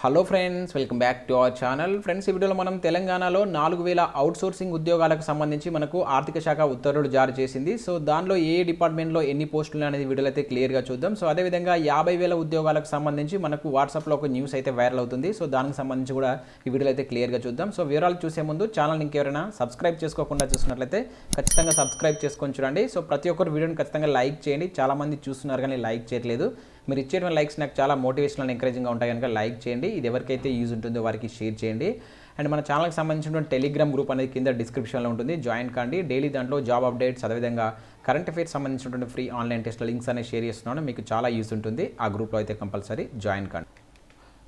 Hello friends, welcome back to our channel. Friends, ఈ వీడియోలో మనం తెలంగాణలో 4000 అవుట్సోర్సింగ్ ఉద్యోగాలకు సంబంధించి మనకు ఆర్థిక శాఖ ఉత్తర్వులు జారీ చేసింది. సో దానిలో ఏ డిపార్ట్మెంట్లో ఎన్ని పోస్టులు అనేది వీడియోలో అయితే క్లియర్గా చూద్దాం. సో అదేవిధంగా 50,000 ఉద్యోగాలకు సంబంధించి మనకు వాట్సాప్లో ఒక న్యూస్ అయితే వైరల్ అవుతుంది. సో దానికి సంబంధించి కూడా ఈ వీడియోలో అయితే క్లియర్గా చూద్దాం. సో వివరాలు చూసే ముందు ఛానల్ ఇంకెవరైనా సబ్స్క్రైబ్ చేసుకోకుండా చూసినట్లయితే ఖచ్చితంగా సబ్స్క్రైబ్ చేసుకొని చూడండి. సో ప్రతి ఒక్కరు వీడియోని ఖచ్చితంగా లైక్ చేయండి. చాలామంది చూస్తున్నారు కానీ లైక్ చేయట్లేదు. మీరు ఇచ్చేటువంటి లైక్స్ నాకు చాలా మోటివేషనల్ ఎంకరేజింగ్గా ఉంటాయి కనుక లైక్ చేయండి. ఇది ఎవరికైతే యూజ్ ఉంటుందో వారికి షేర్ చేయండి. అండ్ మన ఛానల్కి సంబంధించినటువంటి టెలిగ్రామ్ గ్రూప్ అనేది కింద డిస్క్రిప్షన్లో ఉంటుంది, జాయిన్ కండి. డైలీ దాంట్లో జాబ్ అప్డేట్స్, అదేవిధంగా కరెంట్ అఫైర్స్ సంబంధించినటువంటి ఫ్రీ ఆన్లైన్ టెస్ట్ల లింక్స్ అనేవి షేర్ చేస్తున్నాను. మీకు చాలా యూజ్ ఉంటుంది. ఆ గ్రూప్లో అయితే కంపల్సరీ జాయిన్ కండి.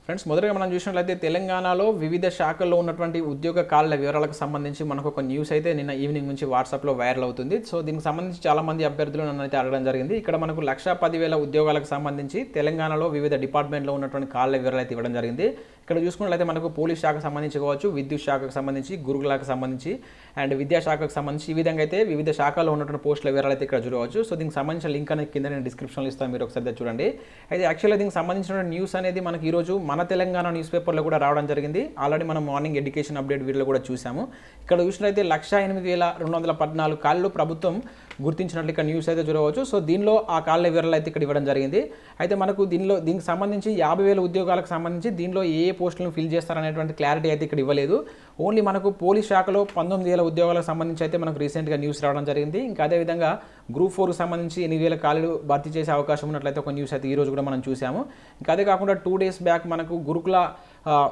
ఫ్రెండ్స్, మొదటగా మనం చూసినట్లయితే తెలంగాణలో వివిధ శాఖల్లో ఉన్నటువంటి ఉద్యోగ ఖాళీల వివరాలకు సంబంధించి మనకు ఒక న్యూస్ అయితే నిన్న ఈవినింగ్ నుంచి వాట్సాప్లో వైరల్ అవుతుంది. సో దీనికి సంబంధించి చాలామంది అభ్యర్థులు నన్ను అయితే అడగడం జరిగింది. ఇక్కడ మనకు 1,10,000 ఉద్యోగాలకు సంబంధించి తెలంగాణలో వివిధ డిపార్ట్మెంట్లో ఉన్నటువంటి ఖాళీల వివరాలు అయితే ఇవ్వడం జరిగింది. ఇక్కడ చూసుకున్నట్లయితే మనకు పోలీస్ శాఖకు సంబంధించి కావచ్చు, విద్యుత్ శాఖకు సంబంధించి, గురుకులకు సంబంధించి అండ్ విద్యాశాఖకు సంబంధించి ఈ విధంగా అయితే వివిధ శాఖల్లో ఉన్నటువంటి పోస్టుల వివరాలు అయితే ఇక్కడ చూడవచ్చు. సో దీనికి సంబంధించిన లింక్ అనేది కింద నేను డిస్క్రిప్షన్లో ఇస్తాను, మీరు ఒకసారి చూడండి. అయితే యాక్చువల్గా దీనికి సంబంధించిన న్యూస్ అనేది మనకి ఈరోజు మన తెలంగాణ న్యూస్ పేపర్లో కూడా రావడం జరిగింది. ఆల్రెడీ మనం మార్నింగ్ ఎడ్యుకేషన్ అప్డేట్ వీడియోలో కూడా చూసాము. ఇక్కడ చూసినట్లయితే 1,08,214 ఖాళీలు ప్రభుత్వం గుర్తించినట్లు ఇక్కడ న్యూస్ అయితే చూడవచ్చు. సో దీనిలో ఆ ఖాళీల వివరాలు అయితే ఇక్కడ ఇవ్వడం జరిగింది. అయితే మనకు దీనికి సంబంధించి 50,000 ఉద్యోగాలకు సంబంధించి దీనిలో ఏ పోస్టులను ఫిల్ చేస్తారనేటువంటి క్లారిటీ అయితే ఇక్కడ ఇవ్వలేదు. ఓన్లీ మనకు పోలీస్ శాఖలో 19,000 ఉద్యోగాలకు సంబంధించి అయితే మనకు రీసెంట్గా న్యూస్ రావడం జరిగింది. ఇంకా అదేవిధంగా గ్రూప్ 4కు సంబంధించి 8,000 ఖాళీలు భర్తీ చేసే అవకాశం ఉన్నట్లయితే ఒక న్యూస్ అయితే ఈరోజు కూడా మనం చూసాము. ఇంకా అదే కాకుండా 2 days బ్యాక్ మనకు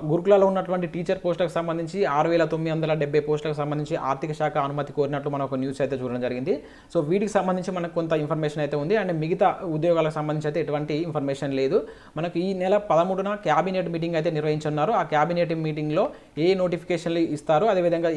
గురుకులలో ఉన్నటువంటి టీచర్ పోస్టులకు సంబంధించి 6,970 పోస్టులకు సంబంధించి ఆర్థిక శాఖ అనుమతి కోరినట్లు మనం ఒక న్యూస్ అయితే చూడడం జరిగింది. సో వీటికి సంబంధించి మనకు కొంత ఇన్ఫర్మేషన్ అయితే ఉంది. అండ్ మిగతా ఉద్యోగాలకు సంబంధించి అయితే ఎటువంటి ఇన్ఫర్మేషన్ లేదు. మనకు ఈ నెల 13న క్యాబినెట్ మీటింగ్ అయితే నిర్వహించున్నారు. ఆ క్యాబినెట్ మీటింగ్లో ఏ నోటిఫికేషన్లు ఇస్తారు, అదేవిధంగా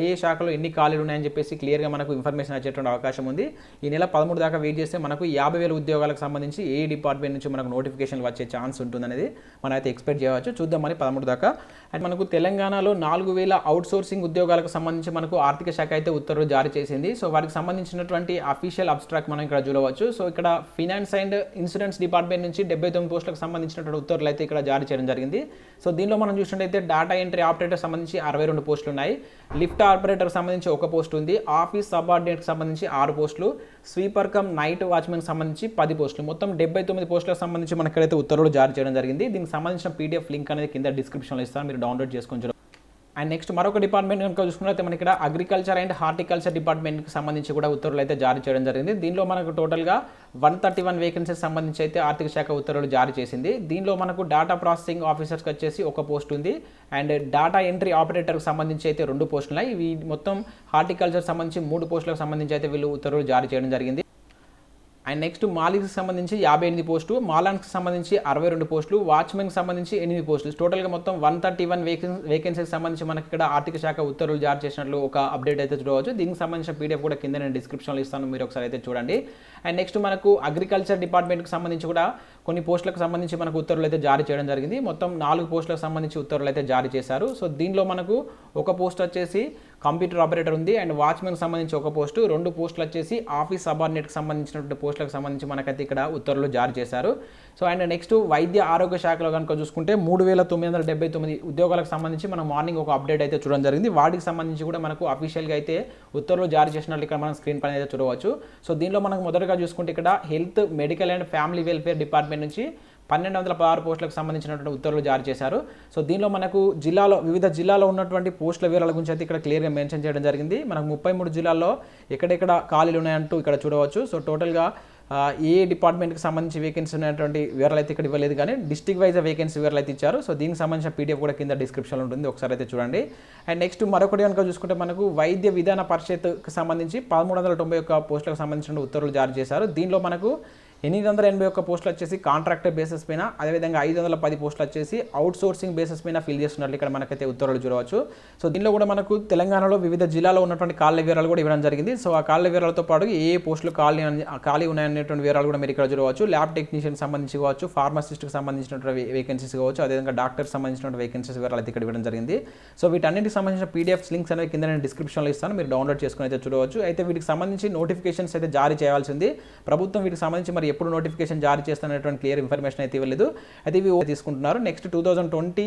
ఏ శాఖలో ఎన్ని ఖాళీలు ఉన్నాయని చెప్పేసి క్లియర్గా మనకు ఇన్ఫర్మేషన్ వచ్చేటువంటి అవకాశం ఉంది. ఈ నెల 13 దాకా వెయిట్ చేస్తే మనకు 50,000 ఉద్యోగాలకు సంబంధించి ఏ డిపార్ట్మెంట్ నుంచి మనకు నోటిఫికేషన్లు వచ్చే ఛాన్స్ ఉంటుందనేది మనం అయితే ఎక్స్పెక్ట్ చేయవచ్చు. చూద్దామని 13 దాకా. అండ్ మనకు తెలంగాణలో 4,000 అవుట్సోర్సింగ్ ఉద్యోగాలకు సంబంధించి మనకు ఆర్థిక శాఖ అయితే ఉత్తర్వులు జారీ చేసింది. సో వారికి సంబంధించినటువంటి అఫీషియల్ అబ్స్ట్రాక్ట్ మనం ఇక్కడ చూడవచ్చు. సో ఇక్కడ ఫైనాన్స్ అండ్ ఇన్సూరెన్స్ డిపార్ట్మెంట్ నుంచి 79 పోస్టులకు సంబంధించినటువంటి ఉత్తర్వులు అయితే ఇక్కడ జారీ చేయడం జరిగింది. సో దీనిలో మనం చూసినట్టయితే డేటా ఎంట్రీ ఆపరేటర్ సంబంధించి 62 పోస్టులు ఉన్నాయి. లిఫ్ట్ ఆపరేటర్ సంబంధించి 1 పోస్ట్ ఉంది. ఆఫీస్ సబార్డినేట్కి సంబంధించి 6 పోస్టులు, స్వీపర్ కమ్ నైట్ వాచ్మెన్కి సంబంధించి 10 పోస్టులు, మొత్తం 79 పోస్టులకు సంబంధించి మనకి ఇక్కడైతే ఉత్తర్వులు జారీ చేయడం జరిగింది. దీనికి సంబంధించిన పీడిఎఫ్ లింక్ అనేది కింద డిస్క్రిప్షన్లో ఇస్తాను, మీరు డౌన్లోడ్ చేసుకొని. అండ్ నెక్స్ట్ మరొక డిపార్ట్మెంట్ కనుక చూసుకున్నట్లయితే మనకి ఇక్కడ అగ్రికల్చర్ అండ్ హార్టికల్చర్ డిపార్ట్మెంట్కి సంబంధించి కూడా ఉత్తర్వులు అయితే జారీ చేయడం జరిగింది. దీనిలో మనకు టోటల్గా 131 వేకెన్సీస్ సంబంధించి అయితే ఆర్థిక శాఖ ఉత్తర్వులు జారీ చేసింది. దీనిలో మనకు డేటా ప్రాసెసింగ్ ఆఫీసర్స్కి వచ్చేసి 1 పోస్ట్ ఉంది. అండ్ డేటా ఎంట్రీ ఆపరేటర్కి సంబంధించి అయితే 2 పోస్టులు ఉన్నాయి. ఇవి మొత్తం హార్టికల్చర్ సంబంధించి 3 పోస్టులకు సంబంధించి అయితే వీళ్ళు ఉత్తర్వులు జారీ చేయడం జరిగింది. అండ్ నెక్స్ట్ మాలిక్స్కి సంబంధించి 58 పోస్టులు, మాలాన్స్కి సంబంధించి 62 పోస్టులు, వాచ్మెన్కి సంబంధించి 8 పోస్టులు, టోటల్గా మొత్తం 131 వేకెన్సీకి సంబంధించి మనకి ఇక్కడ ఆర్థిక శాఖ ఉత్తర్వులు జారీ చేసినట్లు ఒక అప్డేట్ అయితే చూడవచ్చు. దీనికి సంబంధించిన పీడిఎఫ్ కూడా కింద నేను డిస్క్రిప్షన్లో ఇస్తాను, మీరు ఒకసారి అయితే చూడండి. అండ్ నెక్స్ట్ మనకు అగ్రికల్చర్ డిపార్ట్మెంట్కి సంబంధించి కూడా కొన్ని పోస్టులకు సంబంధించి మనకు ఉత్తర్వులు అయితే జారీ చేయడం జరిగింది. మొత్తం 4 పోస్టులకు సంబంధించి ఉత్తర్వులు అయితే జారీ చేశారు. సో దీనిలో మనకు 1 పోస్ట్ వచ్చేసి కంప్యూటర్ ఆపరేటర్ ఉంది. అండ్ వాచ్మెన్కి సంబంధించి 1 పోస్టు, 2 పోస్టులు వచ్చేసి ఆఫీస్ సబార్డినేట్కి సంబంధించినటువంటి పోస్టులకు సంబంధించి మనకైతే ఇక్కడ ఉత్తర్వులు జారీ చేశారు. సో అండ్ నెక్స్ట్ వైద్య ఆరోగ్య శాఖలో కనుక చూసుకుంటే 3,979 ఉద్యోగాలకు సంబంధించి మనం మార్నింగ్ ఒక అప్డేట్ అయితే చూడడం జరిగింది. వాటికి సంబంధించి కూడా మనకు అఫీషియల్గా అయితే ఉత్తర్వులు జారీ చేసినట్లు ఇక్కడ మనం స్క్రీన్ పైన అయితే చూడవచ్చు. సో దీనిలో మనకు మొదటగా చూసుకుంటే ఇక్కడ health, medical and family welfare department నుంచి 1,216 పోస్టులకు సంబంధించినటువంటి ఉత్తర్వులు జారీ చేశారు. సో దీనిలో మనకు వివిధ జిల్లాలో ఉన్నటువంటి పోస్టుల వివరాల గురించి అయితే ఇక్కడ క్లియర్గా మెన్షన్ చేయడం జరిగింది. మనకు 33 జిల్లాల్లో ఎక్కడెక్కడ ఖాళీలు ఉన్నాయంటూ ఇక్కడ చూడవచ్చు. సో టోటల్గా ఏ డిపార్ట్మెంట్కి సంబంధించి వేకెన్సీ ఉన్నటువంటి వివరాలు అయితే ఇక్కడ ఇవ్వలేదు, కానీ డిస్ట్రిక్ట్ వైజ్ వేకెన్సీ వివరాలు అయితే ఇచ్చారు. సో దీనికి సంబంధించిన పీడిఎఫ్ కూడా కింద డిస్క్రిప్షన్లో ఉంటుంది, ఒకసారి అయితే చూడండి. అండ్ నెక్స్ట్ మరొకటి కనుక చూసుకుంటే మనకు వైద్య విధాన పరిషత్కి సంబంధించి 1,391 పోస్టులకు సంబంధించిన ఉత్తర్వులు జారీ చేశారు. దీనిలో మనకు 881 పోస్టులు వచ్చేసి కాంట్రాక్టర్ బేసిస్ పైన, అదేవిధంగా 510 పోస్టులు వచ్చేసి అవుట్సోర్సింగ్ బేసిస్ పైన ఫిల్ చేస్తున్నట్లు ఇక్కడ మనకైతే ఉత్తర్వులు చూడవచ్చు. సో దీనిలో కూడా మనకు తెలంగాణలో వివిధ జిల్లాలో ఉన్నటువంటి ఖాళీ వివరాలు కూడా ఇవ్వడం జరిగింది. సో ఆ ఖాళీ వివరాలతో పాటు ఏ పోస్టులు ఖాళీ ఉన్నాయనేటువంటి వివరాలు కూడా మీరు ఇక్కడ చూడవచ్చు. ల్యాబ్ టెక్నీషియన్ సంబంధించి కావచ్చు, ఫార్మసిస్ట్కి సంబంధించినటువంటి వేకెన్సీస్ కావచ్చు, అదేవిధంగా డాక్టర్కి సంబంధించిన వేకెన్సీస్ వివరాలు అయితే ఇక్కడ ఇవ్వడం జరిగింది. సో వీటన్నిటికి సంబంధించిన పీడిఎఫ్ లింక్స్ అనేవి కింద నేను డిస్క్రిప్షన్లో ఇస్తాను, మీరు డౌన్లోడ్ చేసుకుని అయితే చూడవచ్చు. అయితే వీటికి సంబంధించి నోటిఫికేషన్స్ అయితే జారీ చేయాల్సింది ప్రభుత్వం. వీటికి సంబంధించి మరి ఎప్పుడు నోటిఫికేషన్ జారీ చేస్తున్నటువంటి క్లియర్ ఇన్ఫర్మేషన్ అయితే ఇవ్వలేదు. అయితే ఇవి తీసుకుంటున్నారు. నెక్స్ట్ 2020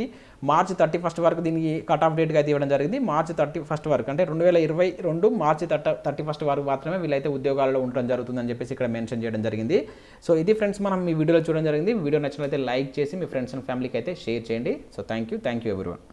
మార్చి 31 వరకు దీనికి కట్ ఆఫ్ డేట్గా అయితే ఇవ్వడం జరిగింది. మార్చి 31 వరకు అంటే 2022 మార్చి 31 వరకు మాత్రమే వీళ్ళైతే ఉద్యోగాల్లో ఉండడం జరుగుతుందని చెప్పేసి ఇక్కడ మెన్షన్ చేయడం జరిగింది. సో ఇది ఫ్రెండ్స్ మనం ఈ వీడియోలో చూడడం జరిగింది. వీడియో నచ్చినట్లయితే లైక్ చేసి మీ ఫ్రెండ్స్ అండ్ ఫ్యామిలీకి అయితే షేర్ చేయండి. So thank you everyone.